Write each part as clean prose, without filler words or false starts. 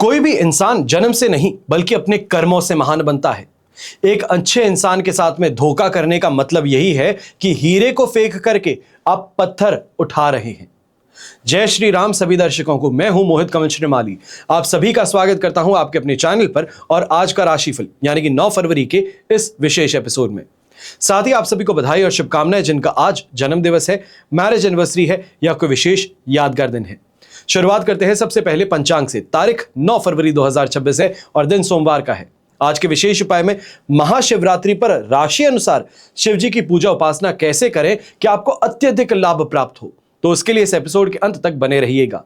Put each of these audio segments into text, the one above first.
कोई भी इंसान जन्म से नहीं बल्कि अपने कर्मों से महान बनता है। एक अच्छे इंसान के साथ में धोखा करने का मतलब यही है कि हीरे को फेंक करके आप पत्थर उठा रहे हैं। जय श्री राम सभी दर्शकों को, मैं हूं मोहित कमल श्रीमाली। आप सभी का स्वागत करता हूं आपके अपने चैनल पर और आज का राशिफल यानी कि 9 फरवरी के इस विशेष एपिसोड में। साथ ही आप सभी को बधाई और शुभकामनाएं जिनका आज जन्म दिवस है, मैरिज एनिवर्सरी है या कोई विशेष यादगार दिन है। शुरुआत करते हैं सबसे पहले पंचांग से। तारीख 9 फरवरी 2026 है और दिन सोमवार का है। आज के विशेष उपाय में महाशिवरात्रि पर राशि अनुसार शिव जी की पूजा उपासना कैसे करें कि आपको अत्यधिक लाभ प्राप्त हो, तो उसके लिए इस एपिसोड के अंत तक बने रहिएगा।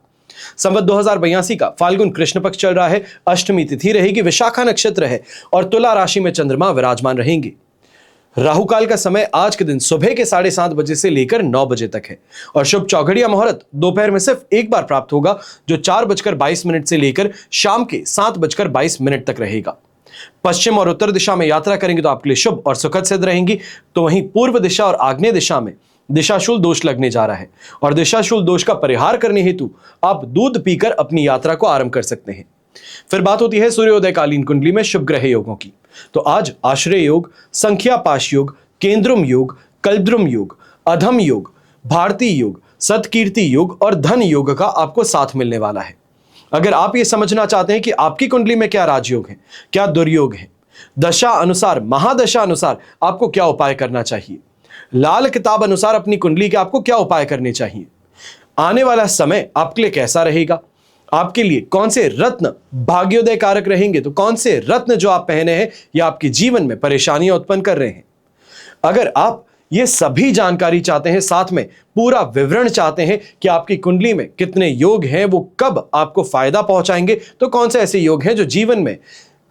संवत 2082 का फाल्गुन कृष्ण पक्ष चल रहा है। अष्टमी तिथि रहेगी, विशाखा नक्षत्र है और तुला राशि में चंद्रमा विराजमान रहेंगे। राहु काल का समय आज के दिन सुबह के 7:30 बजे से लेकर 9 बजे तक है और शुभ चौघड़िया मुहूर्त दोपहर में सिर्फ एक बार प्राप्त होगा, जो 4:22 से लेकर शाम के 7:22 तक रहेगा। पश्चिम और उत्तर दिशा में यात्रा करेंगे तो आपके लिए शुभ और सुखद सिद्ध रहेंगी। तो वहीं पूर्व दिशा और आग्नेय दिशा में दिशाशूल दोष लगने जा रहा है और दिशाशूल दोष का परिहार करने हेतु आप दूध पीकर अपनी यात्रा को आरंभ कर सकते हैं। फिर बात होती है सूर्योदयकालीन कुंडली में शुभ ग्रह योगों की। तो आज आश्रय योग, संख्या पाश योग, केंद्रुम योग, कल्द्रुम योग, अधम योग, भारतीय योग, सतकीर्ति योग और धन योग का आपको साथ मिलने वाला है। अगर आप ये समझना चाहते हैं कि आपकी कुंडली में क्या राजयोग है, क्या दुर्योग है, दशा अनुसार, महादशा अनुसार आपको क्या उपाय करना चाहिए, लाल किताब अनुसार अपनी कुंडली के आपको क्या उपाय करने चाहिए, आने वाला समय आपके लिए कैसा रहेगा, आपके लिए कौन से रत्न भाग्योदय कारक रहेंगे, तो कौन से रत्न जो आप पहने हैं या आपके जीवन में परेशानियां उत्पन्न कर रहे हैं। अगर आप ये सभी जानकारी चाहते हैं, साथ में पूरा विवरण चाहते हैं कि आपकी कुंडली में कितने योग हैं, वो कब आपको फायदा पहुंचाएंगे, तो कौन से ऐसे योग हैं जो जीवन में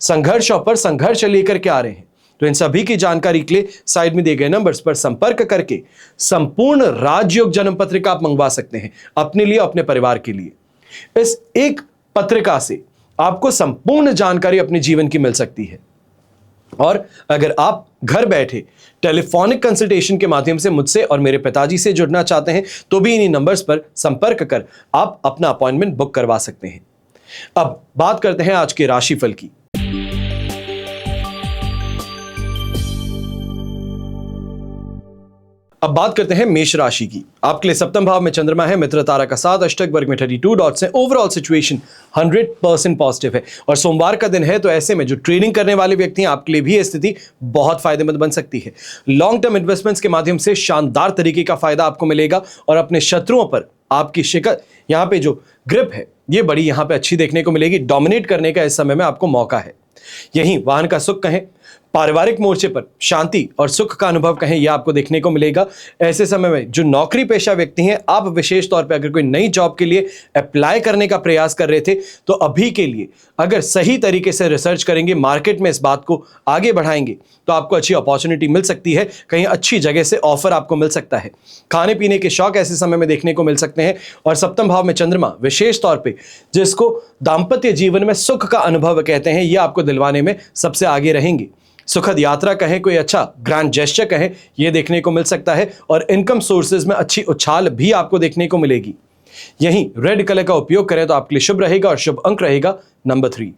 संघर्षों पर संघर्ष लेकर के आ रहे हैं, तो इन सभी की जानकारी के लिए साइड में दिए गए नंबर्स पर संपर्क करके संपूर्ण राजयोग जन्म पत्रिका आप मंगवा सकते हैं अपने लिए, अपने परिवार के लिए। इस एक पत्रिका से आपको संपूर्ण जानकारी अपने जीवन की मिल सकती है। और अगर आप घर बैठे टेलीफोनिक कंसल्टेशन के माध्यम से मुझसे और मेरे पिताजी से जुड़ना चाहते हैं तो भी इन्हीं नंबर्स पर संपर्क कर आप अपना अपॉइंटमेंट बुक करवा सकते हैं। अब बात करते हैं आज के राशिफल की। अब बात करते हैं मेष राशि की। आपके लिए सप्तम भाव में चंद्रमा है, मित्र तारा का 7, अष्टक वर्ग में 32 डॉट्स है। ओवरऑल सिचुएशन 100% पॉजिटिव है और सोमवार का दिन है, तो ऐसे में जो ट्रेडिंग करने वाले व्यक्ति हैं आपके लिए भी स्थिति बहुत फायदेमंद बन सकती है। लॉन्ग टर्म इन्वेस्टमेंट्स के माध्यम से शानदार तरीके का फायदा आपको मिलेगा और अपने शत्रुओं पर आपकी शिकस्त, यहाँ पे जो ग्रिप है ये बड़ी यहाँ पे अच्छी देखने को मिलेगी। डोमिनेट करने का इस समय में आपको मौका है। यहीं वाहन का सुख कहें, पारिवारिक मोर्चे पर शांति और सुख का अनुभव कहें, यह आपको देखने को मिलेगा। ऐसे समय में जो नौकरी पेशा व्यक्ति हैं, आप विशेष तौर पे अगर कोई नई जॉब के लिए अप्लाई करने का प्रयास कर रहे थे, तो अभी के लिए अगर सही तरीके से रिसर्च करेंगे, मार्केट में इस बात को आगे बढ़ाएंगे, तो आपको अच्छी अपॉर्चुनिटी मिल सकती है। कहीं अच्छी जगह से ऑफर आपको मिल सकता है। खाने पीने के शौक ऐसे समय में देखने को मिल सकते हैं और सप्तम भाव में चंद्रमा विशेष तौर पे जिसको दाम्पत्य जीवन में सुख का अनुभव कहते हैं, यह आपको दिलवाने में सबसे आगे रहेंगे। सुखद यात्रा कहें, कोई अच्छा ग्रैंड जेस्चर कहें, यह देखने को मिल सकता है और इनकम सोर्सेज में अच्छी उछाल भी आपको देखने को मिलेगी। यहीं रेड कलर का उपयोग करें तो आपके लिए शुभ रहेगा और शुभ अंक रहेगा नंबर 3।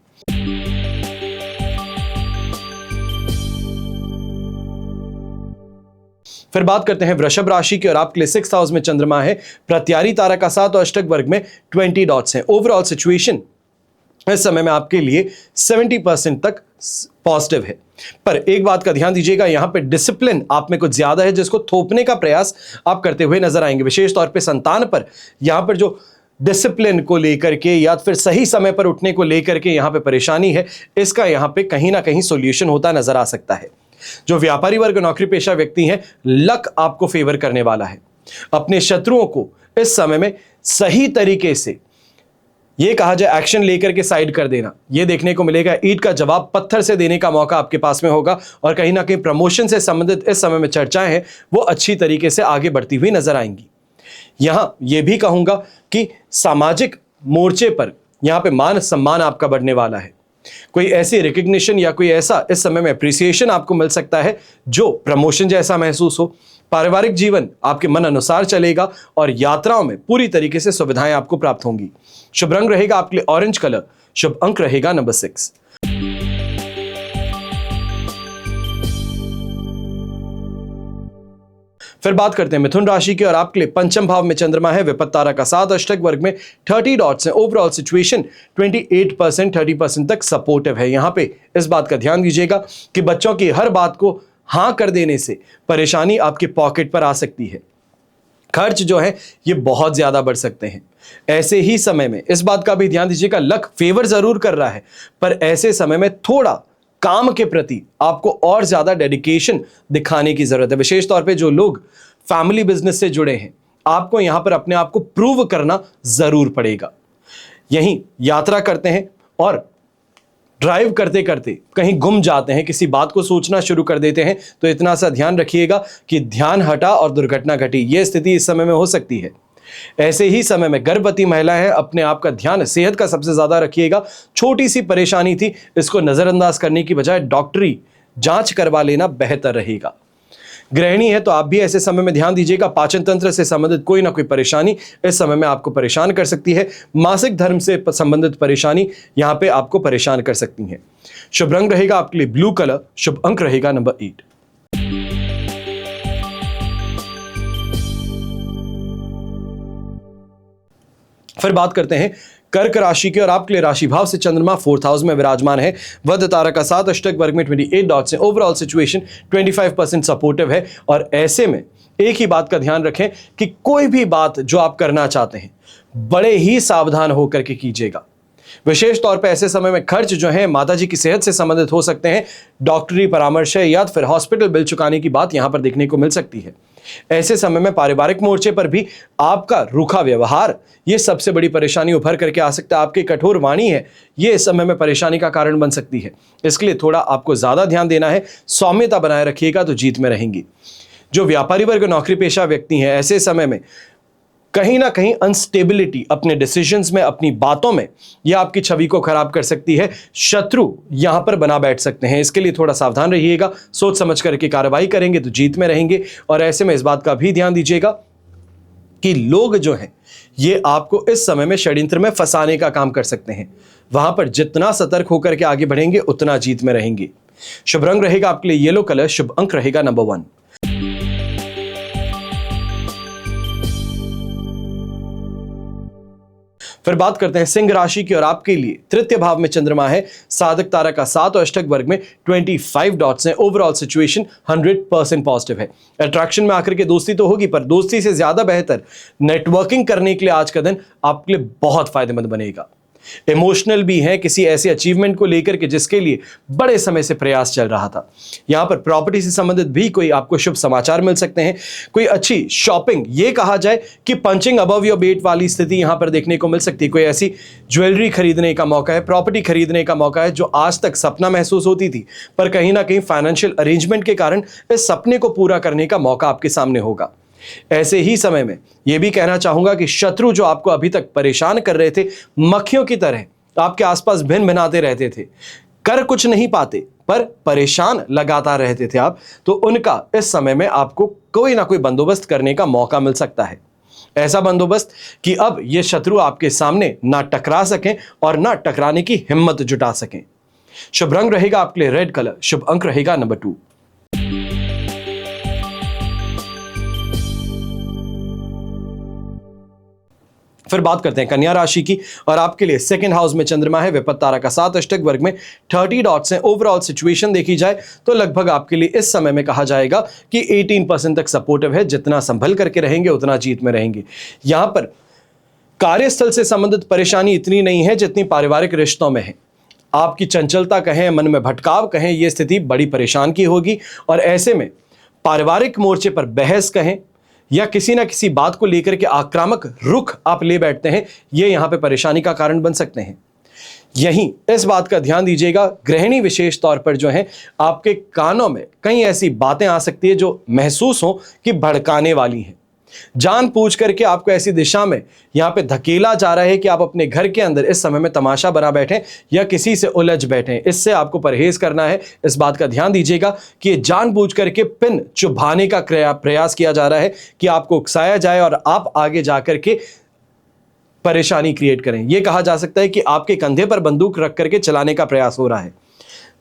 फिर बात करते हैं वृषभ राशि की और आपके लिए 6th हाउस में चंद्रमा है, प्रत्यारी तारा का 7 और अष्टक वर्ग में 20 डॉट्स हैं। ओवरऑल सिचुएशन इस समय में आपके लिए 70% तक पॉजिटिव है। पर एक बात का ध्यान दीजिएगा, यहां पे डिसिप्लिन आप में कुछ ज्यादा है, जिसको थोपने का प्रयास आप करते हुए नजर आएंगे। विशेष तौर पे संतान पर यहां पर जो डिसिप्लिन को लेकर के या फिर सही समय पर उठने को लेकर के यहां पे परेशानी है, इसका यहां पे कहीं ना कहीं सॉल्यूशन होता नजर आ सकता है। जो व्यापारी वर्ग, नौकरी पेशा व्यक्ति हैं, लक आपको फेवर करने वाला है। अपने शत्रुओं को इस समय में सही तरीके से, ये कहा जाए एक्शन लेकर के साइड कर देना, ये देखने को मिलेगा। ईंट का जवाब पत्थर से देने का मौका आपके पास में होगा और कहीं ना कहीं प्रमोशन से संबंधित इस समय में चर्चाएं हैं वो अच्छी तरीके से आगे बढ़ती हुई नजर आएंगी। यहां यह भी कहूंगा कि सामाजिक मोर्चे पर यहां पे मान सम्मान आपका बढ़ने वाला है। कोई ऐसी रिकग्निशन या कोई ऐसा इस समय में अप्रिसिएशन आपको मिल सकता है जो प्रमोशन जैसा महसूस हो। पारिवारिक जीवन आपके मन अनुसार चलेगा और यात्राओं में पूरी तरीके से सुविधाएं आपको प्राप्त होंगी। शुभ रंग रहेगा आपके लिए ऑरेंज कलर, शुभ अंक रहेगा नंबर 6। फिर बात करते हैं मिथुन राशि की और आपके लिए पंचम भाव में चंद्रमा है, विपत्त तारा का साथ, अष्टक वर्ग में 30 डॉट्स हैं। ओवरऑल सिचुएशन 28% 30% तक सपोर्टिव है। यहां पे इस बात का ध्यान दीजिएगा कि बच्चों की हर बात को हां कर देने से परेशानी आपके पॉकेट पर आ सकती है। खर्च जो है ये बहुत ज्यादा बढ़ सकते हैं। ऐसे ही समय में इस बात का भी ध्यान दीजिएगा, लक फेवर जरूर कर रहा है, पर ऐसे समय में थोड़ा काम के प्रति आपको और ज्यादा डेडिकेशन दिखाने की जरूरत है। विशेष तौर पे जो लोग फैमिली बिजनेस से जुड़े हैं, आपको यहां पर अपने आप को प्रूव करना जरूर पड़ेगा। यहीं यात्रा करते हैं और ड्राइव करते करते कहीं गुम जाते हैं, किसी बात को सोचना शुरू कर देते हैं, तो इतना सा ध्यान रखिएगा कि ध्यान हटा और दुर्घटना घटी। यह स्थिति इस समय में हो सकती है। ऐसे ही समय में गर्भवती महिला है, अपने आप का ध्यान सेहत का सबसे ज्यादा रखिएगा। छोटी सी परेशानी थी, इसको नजरअंदाज करने की बजाय डॉक्टरी जांच करवा लेना बेहतर रहेगा। गृहिणी है तो आप भी ऐसे समय में ध्यान दीजिएगा, पाचन तंत्र से संबंधित कोई ना कोई परेशानी इस समय में आपको परेशान कर सकती है। मासिक धर्म से संबंधित परेशानी यहां पे आपको परेशान कर सकती है। शुभ रंग रहेगा आपके लिए ब्लू कलर, शुभ अंक रहेगा नंबर 8। फिर बात करते हैं कर्क राशि की और आपके लिए राशि भाव से चंद्रमा 4th हाउस में विराजमान है, वध तारा का साथ, अष्टक वर्ग में 28 डॉट्स हैं। ओवरऑल सिचुएशन 25% सपोर्टिव है। और ऐसे में एक ही बात का ध्यान रखें कि कोई भी बात जो आप करना चाहते हैं बड़े ही सावधान होकर के कीजिएगा। विशेष तौर पे ऐसे समय में खर्च जो है माताजी की सेहत से संबंधित हो सकते हैं। डॉक्टरी परामर्श है या फिर हॉस्पिटल बिल चुकाने की बात यहां पर देखने को मिल सकती है। ऐसे समय में पारिवारिक मोर्चे पर भी आपका रूखा व्यवहार यह सबसे बड़ी परेशानी उभर करके आ सकता है। आपकी कठोर वाणी है, यह इस समय में परेशानी का कारण बन सकती है। इसके लिए थोड़ा आपको ज्यादा ध्यान देना है। सौम्यता बनाए रखिएगा तो जीत में रहेंगी। जो व्यापारी वर्ग नौकरी पेशा व्यक्ति हैं, ऐसे समय में कहीं ना कहीं अनस्टेबिलिटी अपने डिसीजंस में, अपनी बातों में, यह आपकी छवि को खराब कर सकती है। शत्रु यहां पर बना बैठ सकते हैं, इसके लिए थोड़ा सावधान रहिएगा। सोच समझ करके कार्रवाई करेंगे तो जीत में रहेंगे। और ऐसे में इस बात का भी ध्यान दीजिएगा कि लोग जो हैं ये आपको इस समय में षड्यंत्र में फंसाने का काम कर सकते हैं। वहां पर जितना सतर्क होकर के आगे बढ़ेंगे उतना जीत में रहेंगे। शुभ रंग रहेगा आपके लिए येलो कलर, शुभ अंक रहेगा नंबर 1। फिर बात करते हैं सिंह राशि की और आपके लिए तृतीय भाव में चंद्रमा है, साधक तारा का साथ और अष्टक वर्ग में 25 डॉट्स हैं। ओवरऑल सिचुएशन 100% पॉजिटिव है। अट्रैक्शन में आकर के दोस्ती तो होगी, पर दोस्ती से ज्यादा बेहतर नेटवर्किंग करने के लिए आज का दिन आपके लिए बहुत फायदेमंद बनेगा। इमोशनल भी है किसी ऐसे अचीवमेंट को लेकर के जिसके लिए बड़े समय से प्रयास चल रहा था। यहां पर प्रॉपर्टी से संबंधित भी कोई आपको शुभ समाचार मिल सकते हैं। कोई अच्छी शॉपिंग, ये कहा जाए कि पंचिंग अबव योर वेट वाली स्थिति यहां पर देखने को मिल सकती है। कोई ऐसी ज्वेलरी खरीदने का मौका है, प्रॉपर्टी खरीदने का मौका है जो आज तक सपना महसूस होती थी, पर कहीं ना कहीं फाइनेंशियल अरेंजमेंट के कारण इस सपने को पूरा करने का मौका आपके सामने होगा। ऐसे ही समय में यह भी कहना चाहूंगा कि शत्रु जो आपको अभी तक परेशान कर रहे थे, मक्खियों की तरह आपके आसपास भिन भिनाते रहते थे, कर कुछ नहीं पाते पर परेशान लगातार रहते थे आप, तो उनका इस समय में आपको कोई ना कोई बंदोबस्त करने का मौका मिल सकता है। ऐसा बंदोबस्त कि अब ये शत्रु आपके सामने ना टकरा सकें और ना टकराने की हिम्मत जुटा सकें। शुभ रंग रहेगा आपके लिए रेड कलर, शुभ अंक रहेगा नंबर 2। फिर बात करते हैं कन्या राशि की और आपके लिए सेकंड हाउस में चंद्रमा है, विपत्त तारा का साथ, अष्टक वर्ग में 30 डॉट्स हैं। ओवरऑल सिचुएशन देखी जाए तो लगभग आपके लिए इस समय में कहा जाएगा कि 18% तक सपोर्टिव है। जितना संभल करके रहेंगे उतना जीत में रहेंगे। यहां पर कार्यस्थल से संबंधित परेशानी इतनी नहीं है जितनी पारिवारिक रिश्तों में है। आपकी चंचलता कहें, मन में भटकाव कहें, यह स्थिति बड़ी परेशान की होगी। और ऐसे में पारिवारिक मोर्चे पर बहस कहें या किसी ना किसी बात को लेकर के आक्रामक रुख आप ले बैठते हैं, ये यहां पे परेशानी का कारण बन सकते हैं। यहीं इस बात का ध्यान दीजिएगा, गृहिणी विशेष तौर पर जो है आपके कानों में कई ऐसी बातें आ सकती है जो महसूस हो कि भड़काने वाली हैं। जानबूझ करके आपको ऐसी दिशा में यहां पे धकेला जा रहा है कि आप अपने घर के अंदर इस समय में तमाशा बना बैठें या किसी से उलझ बैठें। इससे आपको परहेज करना है। इस बात का ध्यान दीजिएगा कि जानबूझ करके पिन चुभाने का प्रयास किया जा रहा है कि आपको उकसाया जाए और आप आगे जाकर के परेशानी क्रिएट करें। यह कहा जा सकता है कि आपके कंधे पर बंदूक रख करके चलाने का प्रयास हो रहा है।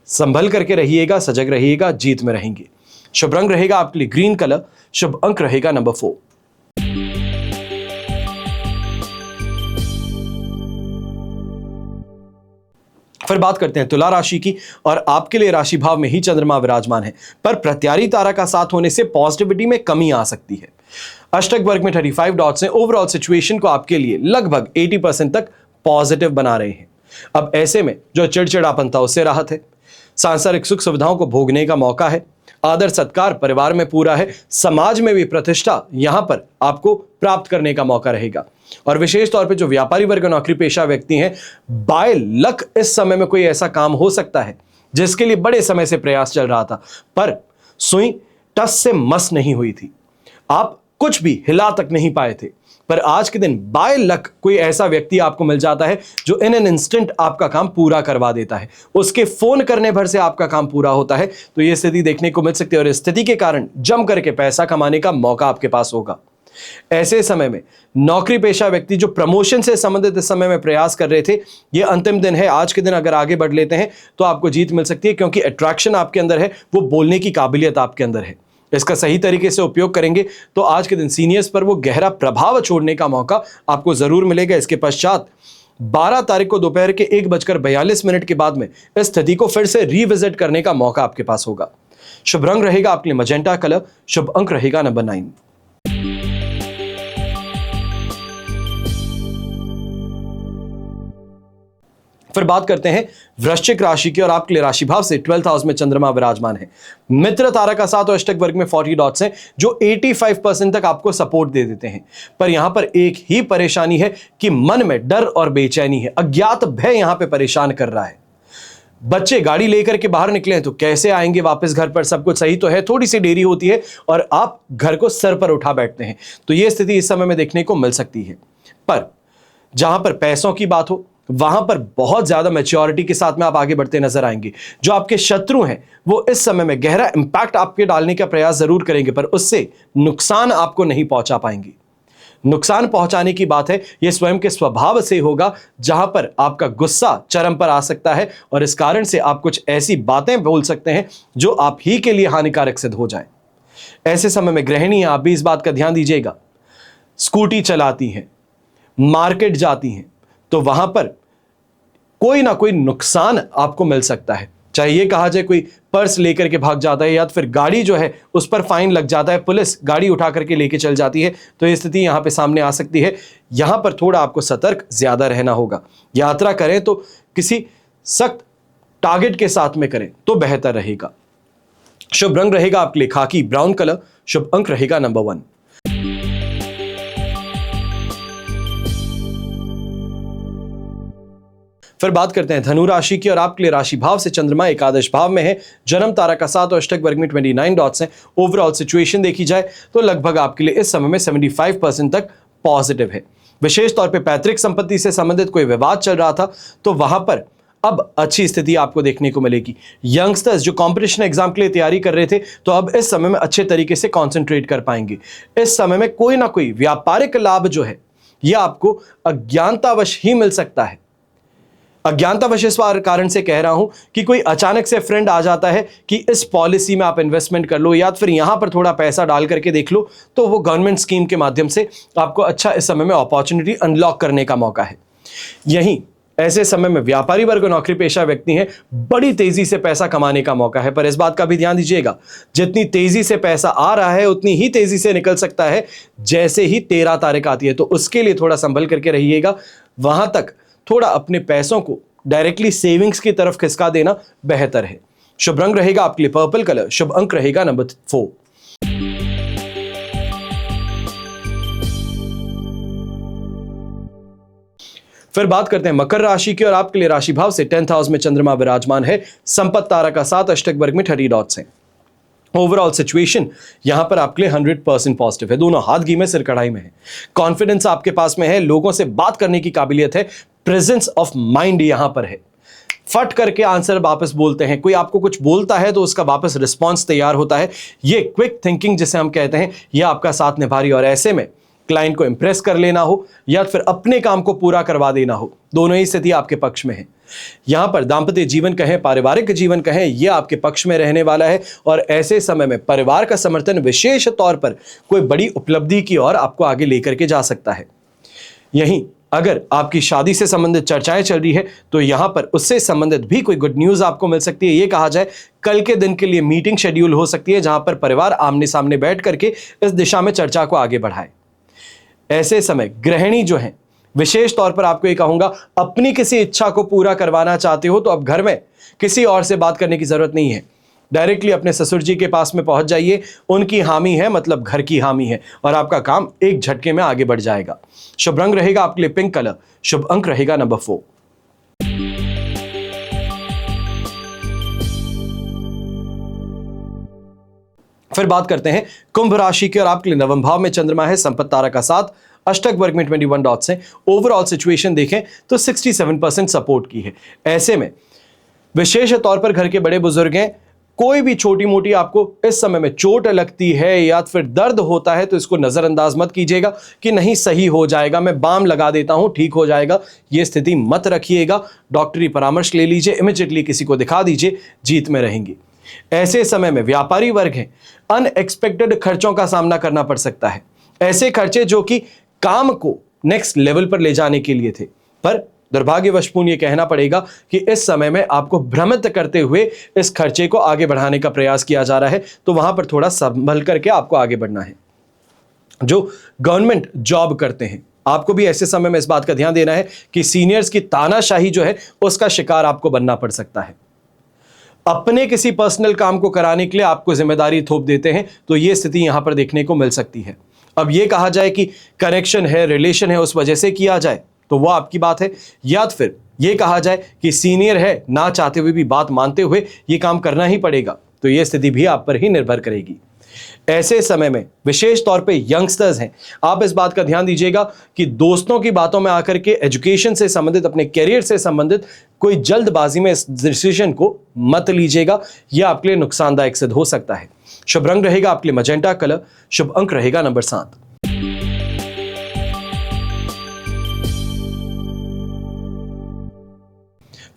संभल करके रहिएगा, सजग रहिएगा, जीत में रहेंगे। शुभ रंग रहेगा आपके लिए ग्रीन कलर, शुभ अंक रहेगा नंबर 4। फिर बात करते हैं तुला राशि की, और आपके लिए राशि भाव में ही चंद्रमा विराजमान है, पर प्रत्यारी तारा का साथ होने से पॉजिटिविटी में कमी आ सकती है। अष्टक वर्ग में 35 डॉट्स हैं। ओवरऑल सिचुएशन को आपके लिए लगभग 80% तक पॉजिटिव बना रहे हैं। अब ऐसे में जो चिड़चिड़ापन था उससे राहत है। सांसारिक सुख सुविधाओं को भोगने का मौका है। आदर सत्कार परिवार में पूरा है। समाज में भी प्रतिष्ठा यहां पर आपको प्राप्त करने का मौका रहेगा। और विशेष तौर पे जो व्यापारी वर्ग और नौकरी पेशा व्यक्ति हैं, बाय लक इस समय में कोई ऐसा काम हो सकता है जिसके लिए बड़े समय से प्रयास चल रहा था, पर सुई टस से मस नहीं हुई थी। आप कुछ भी हिला तक नहीं पाए थे, पर आज के दिन बाय लक कोई ऐसा व्यक्ति आपको मिल जाता है जो इन एन इंस्टेंट आपका काम पूरा करवा देता है। उसके फोन करने भर से आपका काम पूरा होता है। तो यह स्थिति देखने को मिल सकती है, और इस स्थिति के कारण जम करके पैसा कमाने का मौका आपके पास होगा। ऐसे समय में नौकरी पेशा व्यक्ति जो प्रमोशन से संबंधित इस समय में प्रयास कर रहे थे, यह अंतिम दिन है। आज के दिन अगर आगे बढ़ लेते हैं तो आपको जीत मिल सकती है, क्योंकि अट्रैक्शन आपके अंदर है, वो बोलने की काबिलियत आपके अंदर है। इसका सही तरीके से उपयोग करेंगे तो आज के दिन सीनियर्स पर वो गहरा प्रभाव छोड़ने का मौका आपको जरूर मिलेगा। इसके पश्चात 12 तारीख को दोपहर के 1:42 के बाद में इस स्थिति को फिर से रिविजिट करने का मौका आपके पास होगा। शुभ रंग रहेगा आपके लिए मजेंटा कलर, शुभ अंक रहेगा नंबर 9। फिर बात करते हैं वृश्चिक राशि की, और आपके लिए राशि भाव से 12th हाउस में चंद्रमा विराजमान है। मित्र तारा का साथ और अष्टक वर्ग में 40 डॉट्स हैं, जो 85% तक आपको सपोर्ट दे देते हैं। पर यहां पर एक ही परेशानी है कि मन में डर और बेचैनी है। अज्ञात भय यहां पे परेशान कर रहा है। बच्चे गाड़ी लेकर के बाहर निकले हैं तो कैसे आएंगे वापस घर पर? सब कुछ सही तो है, थोड़ी सी देरी होती है और आप घर को सर पर उठा बैठते हैं। तो यह स्थिति इस समय में देखने को मिल सकती है। पर जहां पर पैसों की बात हो, वहां पर बहुत ज्यादा मैच्योरिटी के साथ में आप आगे बढ़ते नजर आएंगे। जो आपके शत्रु हैं वो इस समय में गहरा इंपैक्ट आपके डालने का प्रयास जरूर करेंगे, पर उससे नुकसान आपको नहीं पहुंचा पाएंगे। नुकसान पहुंचाने की बात है, यह स्वयं के स्वभाव से होगा, जहां पर आपका गुस्सा चरम पर आ सकता है और इस कारण से आप कुछ ऐसी बातें बोल सकते हैं जो आप ही के लिए हानिकारक सिद्ध हो जाए। ऐसे समय में गृहिणी, आप भी इस बात का ध्यान दीजिएगा। स्कूटी चलाती हैं, मार्केट जाती हैं, तो वहां पर कोई ना कोई नुकसान आपको मिल सकता है। चाहे ये कहा जाए कोई पर्स लेकर के भाग जाता है, या फिर गाड़ी जो है उस पर फाइन लग जाता है, पुलिस गाड़ी उठा करके लेके चल जाती है, तो ये स्थिति यहां पे सामने आ सकती है। यहां पर थोड़ा आपको सतर्क ज्यादा रहना होगा। यात्रा करें तो किसी सख्त टारगेट के साथ में करें तो बेहतर रहेगा। शुभ रंग रहेगा आपके लिए खाकी ब्राउन कलर, शुभ अंक रहेगा नंबर 1। फिर बात करते हैं धनु राशि की, और आपके लिए राशि भाव से चंद्रमा एकादश भाव में है। जन्म तारा का साथ और अष्टक वर्ग में 29 डॉट्स हैं। ओवरऑल सिचुएशन देखी जाए तो लगभग आपके लिए इस समय में 75% तक पॉजिटिव है। विशेष तौर पे पैतृक संपत्ति से संबंधित कोई विवाद चल रहा था तो वहां पर अब अच्छी स्थिति आपको देखने को मिलेगी। यंगस्टर्स जो कंपटीशन एग्जाम के लिए तैयारी कर रहे थे, तो अब इस समय में अच्छे तरीके से कॉन्सेंट्रेट कर पाएंगे। इस समय में कोई ना कोई व्यापारिक लाभ जो है यह आपको अज्ञानतावश ही मिल सकता है। अज्ञानतावश इस कारण से कह रहा हूं कि कोई अचानक से फ्रेंड आ जाता है कि इस पॉलिसी में आप इन्वेस्टमेंट कर लो, या फिर यहां पर थोड़ा पैसा डाल करके देख लो, तो वो गवर्नमेंट स्कीम के माध्यम से आपको अच्छा इस समय में अपॉर्चुनिटी अनलॉक करने का मौका है। यहीं ऐसे समय में व्यापारी वर्ग और नौकरी पेशा व्यक्ति हैं, बड़ी तेजी से पैसा कमाने का मौका है। पर इस बात का भी ध्यान दीजिएगा, जितनी तेजी से पैसा आ रहा है उतनी ही तेजी से निकल सकता है जैसे ही 13 तारीख आती है। तो उसके लिए थोड़ा संभल करके रहिएगा। वहां तक थोड़ा अपने पैसों को डायरेक्टली सेविंग्स की तरफ खिसका देना बेहतर है। शुभ रंग रहेगा आपके लिए पर्पल कलर, शुभ अंक रहेगा नंबर 4। फिर बात करते हैं मकर राशि की, और आपके लिए राशि भाव से 10th हाउस में चंद्रमा विराजमान है। संपत्ति तारा का साथ अष्टक वर्ग में 30 डॉट्स हैं। ओवरऑल सिचुएशन यहां पर आपके लिए 100% पॉजिटिव है। दोनों हाथ घी में सिर कढ़ाई में है। कॉन्फिडेंस आपके पास में है, लोगों से बात करने की काबिलियत है, प्रेजेंस ऑफ माइंड यहां पर है। फट करके आंसर वापस बोलते हैं। कोई आपको कुछ बोलता है तो उसका वापस रिस्पॉन्स तैयार होता है। ये क्विक थिंकिंग जिसे हम कहते हैं, यह आपका साथ निभा रही है। और ऐसे में क्लाइंट को इंप्रेस कर लेना हो या फिर अपने काम को पूरा करवा देना हो, दोनों ही स्थिति आपके पक्ष में है। यहां पर दांपत्य जीवन कहें, पारिवारिक जीवन कहें, यह आपके पक्ष में रहने वाला है और ऐसे समय में परिवार का समर्थन विशेष तौर पर कोई बड़ी उपलब्धि की ओर आपको आगे लेकर के जा सकता है। यहीं अगर आपकी शादी से संबंधित चर्चाएं चल रही है तो यहां पर उससे संबंधित भी कोई गुड न्यूज आपको मिल सकती है। यह कहा जाए कल के दिन के लिए मीटिंग शेड्यूल हो सकती है जहां पर परिवार आमने सामने बैठ करके इस दिशा में चर्चा को आगे बढ़ाए। ऐसे समय गृहिणी जो है, विशेष तौर पर आपको ये कहूंगा, अपनी किसी इच्छा को पूरा करवाना चाहते हो तो अब घर में किसी और से बात करने की जरूरत नहीं है, डायरेक्टली अपने ससुर जी के पास में पहुंच जाइए। उनकी हामी है मतलब घर की हामी है और आपका काम एक झटके में आगे बढ़ जाएगा। शुभ रंग रहेगा आपके लिए पिंक कलर, शुभ अंक रहेगा नंबर 4। फिर बात करते हैं कुंभ राशि की और आपके लिए नवम भाव में चंद्रमा है, संपत्ति तारा का साथ, अष्टक वर्ग में 21 डॉट्स हैं। ओवरऑल सिचुएशन देखें तो 67% सपोर्ट की है। ऐसे में विशेष तौर पर घर के बड़े बुजुर्ग हैं, कोई भी छोटी मोटी आपको इस समय में चोट लगती है या फिर दर्द होता है तो इसको नजरअंदाज मत कीजिएगा कि नहीं सही हो जाएगा, मैं बाम लगा देता हूं ठीक हो जाएगा, यह स्थिति मत रखिएगा। डॉक्टरी परामर्श ले लीजिए, इमीडिएटली किसी को दिखा दीजिए, जीत में रहेंगे। ऐसे समय में व्यापारी वर्ग है, अनएक्सपेक्टेड खर्चों का सामना करना पड़ सकता है। ऐसे खर्चे जो कि काम को नेक्स्ट लेवल पर ले जाने के लिए थे, पर दुर्भाग्यवशपूर्ण यह कहना पड़ेगा कि इस समय में आपको भ्रमित करते हुए इस खर्चे को आगे बढ़ाने का प्रयास किया जा रहा है, तो वहां पर थोड़ा संभल करके आपको आगे बढ़ना है। जो गवर्नमेंट जॉब करते हैं, आपको भी ऐसे समय में इस बात का ध्यान देना है कि सीनियर्स की तानाशाही जो है उसका शिकार आपको बनना पड़ सकता है। अपने किसी पर्सनल काम को कराने के लिए आपको जिम्मेदारी थोप देते हैं, तो यह स्थिति यहां पर देखने को मिल सकती है। अब यह कहा जाए कि कनेक्शन है, रिलेशन है, उस वजह से किया जाए तो वो आपकी बात है, या फिर यह कहा जाए कि सीनियर है, ना चाहते हुए भी बात मानते हुए यह काम करना ही पड़ेगा, तो यह स्थिति भी आप पर ही निर्भर करेगी। ऐसे समय में विशेष तौर पे यंगस्टर्स हैं, आप इस बात का ध्यान दीजिएगा कि दोस्तों की बातों में आकर के एजुकेशन से संबंधित, अपने करियर से संबंधित कोई जल्दबाजी में इस डिसीजन को मत लीजिएगा, यह आपके लिए नुकसानदायक सिद्ध हो सकता है। शुभ रंग रहेगा आपके लिए मजेंटा कलर, शुभ अंक रहेगा नंबर 7।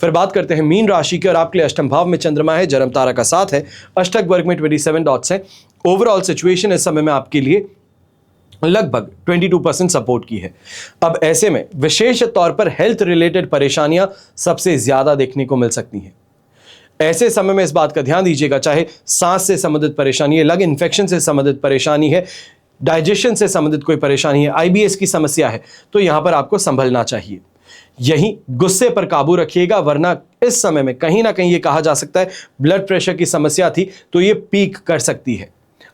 फिर बात करते हैं मीन राशि की और आपके लिए अष्टम भाव में चंद्रमा है, जन्म तारा का साथ है, अष्टक वर्ग में 27 डॉट्स हैं। ओवरऑल सिचुएशन इस समय में आपके लिए लगभग 22% सपोर्ट की है। अब ऐसे में विशेष तौर पर हेल्थ रिलेटेड परेशानियां सबसे ज्यादा देखने को मिल सकती हैं। ऐसे समय में इस बात का ध्यान दीजिएगा, चाहे सांस से संबंधित परेशानी है, लंग इन्फेक्शन से संबंधित परेशानी है, डाइजेशन से संबंधित कोई परेशानी है, आईबीएस की समस्या है, तो यहां पर आपको संभलना चाहिए। यही गुस्से पर काबू रखिएगा, वरना इस समय में कहीं ना कहीं यह कहा जा सकता है ब्लड प्रेशर की समस्या थी तो यह पीक कर सकती है।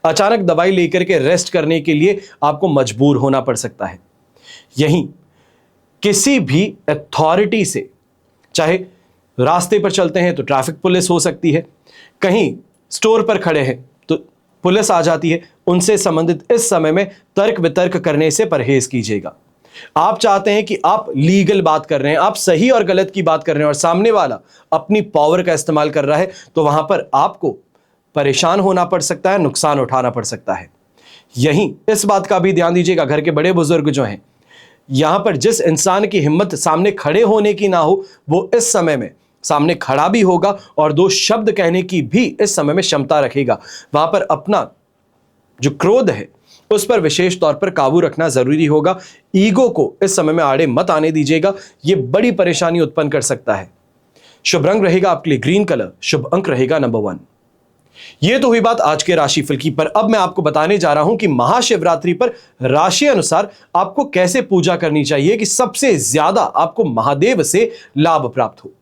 अचानक दवाई लेकर के रेस्ट करने के लिए आपको मजबूर होना पड़ सकता है। यहीं किसी भी अथॉरिटी से, चाहे रास्ते पर चलते हैं तो ट्रैफिक पुलिस हो सकती है, कहीं स्टोर पर खड़े हैं तो पुलिस आ जाती है, उनसे संबंधित इस समय में तर्क वितर्क करने से परहेज कीजिएगा। आप चाहते हैं कि आप लीगल बात कर रहे हैं, आप सही और गलत की बात कर रहे हैं और सामने वाला अपनी पावर का इस्तेमाल कर रहा है, तो वहां पर आपको परेशान होना पड़ सकता है, नुकसान उठाना पड़ सकता है। यहीं इस बात का भी ध्यान दीजिएगा, घर के बड़े बुजुर्ग जो हैं, यहां पर जिस इंसान की हिम्मत सामने खड़े होने की ना हो, वो इस समय में सामने खड़ा भी होगा और दो शब्द कहने की भी इस समय में क्षमता रखेगा। वहां पर अपना जो क्रोध है उस पर विशेष तौर पर काबू रखना जरूरी होगा। ईगो को इस समय में आड़े मत आने दीजिएगा, यह बड़ी परेशानी उत्पन्न कर सकता है। शुभ रंग रहेगा आपके लिए ग्रीन कलर, शुभ अंक रहेगा नंबर 1। यह तो हुई बात आज के राशिफल की, पर अब मैं आपको बताने जा रहा हूं कि महाशिवरात्रि पर राशि अनुसार आपको कैसे पूजा करनी चाहिए कि सबसे ज्यादा आपको महादेव से लाभ प्राप्त हो।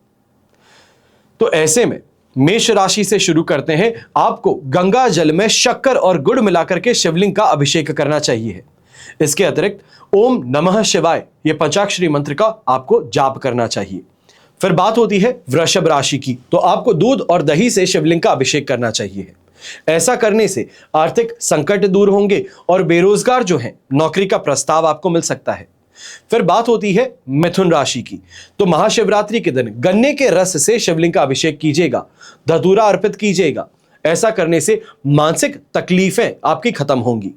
तो ऐसे में मेष राशि से शुरू करते हैं। आपको गंगा जल में शक्कर और गुड़ मिलाकर के शिवलिंग का अभिषेक करना चाहिए। इसके अतिरिक्त ओम नमः शिवाय ये पंचाक्षरी मंत्र का आपको जाप करना चाहिए। फिर बात होती है वृषभ राशि की, तो आपको दूध और दही से शिवलिंग का अभिषेक करना चाहिए। ऐसा करने से आर्थिक संकट दूर होंगे और बेरोजगार जो हैं नौकरी का प्रस्ताव आपको मिल सकता है। फिर बात होती है मिथुन राशि की, तो महाशिवरात्रि के दिन गन्ने के रस से शिवलिंग का अभिषेक कीजिएगा, धतूरा अर्पित कीजिएगा। ऐसा करने से मानसिक तकलीफें आपकी खत्म होंगी।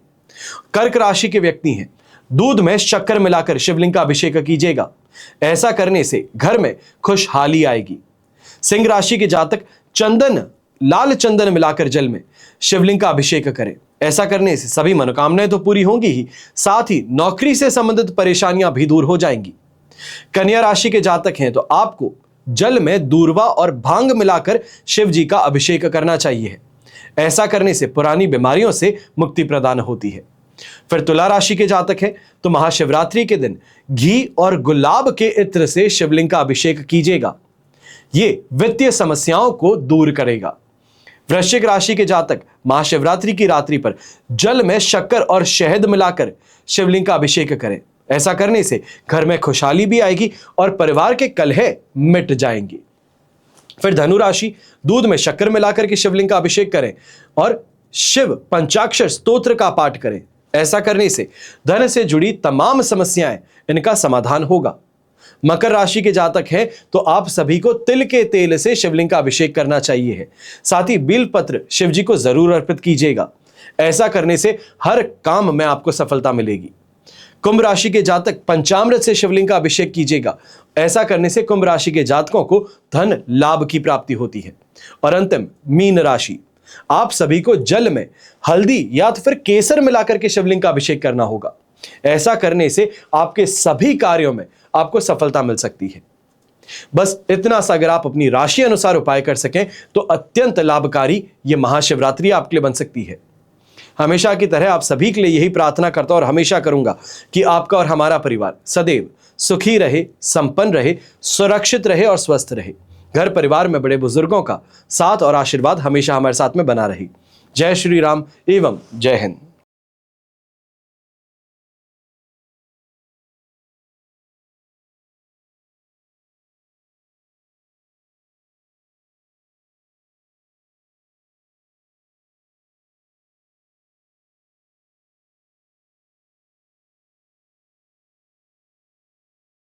कर्क राशि के व्यक्ति हैं, दूध में शक्कर मिलाकर शिवलिंग का अभिषेक कीजिएगा। ऐसा करने से घर में खुशहाली आएगी। सिंह राशि के जातक चंदन, लाल चंदन मिलाकर जल में शिवलिंग का अभिषेक करें। ऐसा करने से सभी मनोकामनाएं तो पूरी होंगी ही, साथ ही नौकरी से संबंधित परेशानियां भी दूर हो जाएंगी। कन्या राशि के जातक हैं तो आपको जल में दूर्वा और भांग मिलाकर शिव जी का अभिषेक करना चाहिए। ऐसा करने से पुरानी बीमारियों से मुक्ति प्रदान होती है। फिर तुला राशि के जातक हैं तो महाशिवरात्रि के दिन घी और गुलाब के इत्र से शिवलिंग का अभिषेक कीजिएगा। ये वित्तीय समस्याओं को दूर करेगा। वृश्चिक राशि के जातक महाशिवरात्रि की रात्रि पर जल में शक्कर और शहद मिलाकर शिवलिंग का अभिषेक करें। ऐसा करने से घर में खुशहाली भी आएगी और परिवार के कलह मिट जाएंगे। फिर धनु राशि, दूध में शक्कर मिलाकर के शिवलिंग का अभिषेक करें और शिव पंचाक्षर स्तोत्र का पाठ करें। ऐसा करने से धन से जुड़ी तमाम समस्याएं, इनका समाधान होगा। मकर राशि के जातक हैं तो आप सभी को तिल के तेल से शिवलिंग का अभिषेक करना चाहिए है। साथ ही बेलपत्र शिव जी को जरूर अर्पित कीजिएगा। ऐसा करने से हर काम में आपको सफलता मिलेगी। कुंभ राशि के जातक पंचामृत से शिवलिंग का अभिषेक कीजिएगा। ऐसा करने से कुंभ राशि के जातकों को धन लाभ की प्राप्ति होती है। और अंतिम मीन राशि, आप सभी को जल में हल्दी या तो फिर केसर मिलाकर के शिवलिंग का अभिषेक करना होगा। ऐसा करने से आपके सभी कार्यों में आपको सफलता मिल सकती है। बस इतना सा अगर आप अपनी राशि अनुसार उपाय कर सकें तो अत्यंत लाभकारी ये महाशिवरात्रि आपके लिए बन सकती है। हमेशा की तरह आप सभी के लिए यही प्रार्थना करता हूं और हमेशा करूंगा कि आपका और हमारा परिवार सदैव सुखी रहे, संपन्न रहे, सुरक्षित रहे और स्वस्थ रहे। घर परिवार में बड़े बुजुर्गों का साथ और आशीर्वाद हमेशा हमारे साथ में बना रहे। जय श्री राम एवं जय हिंद।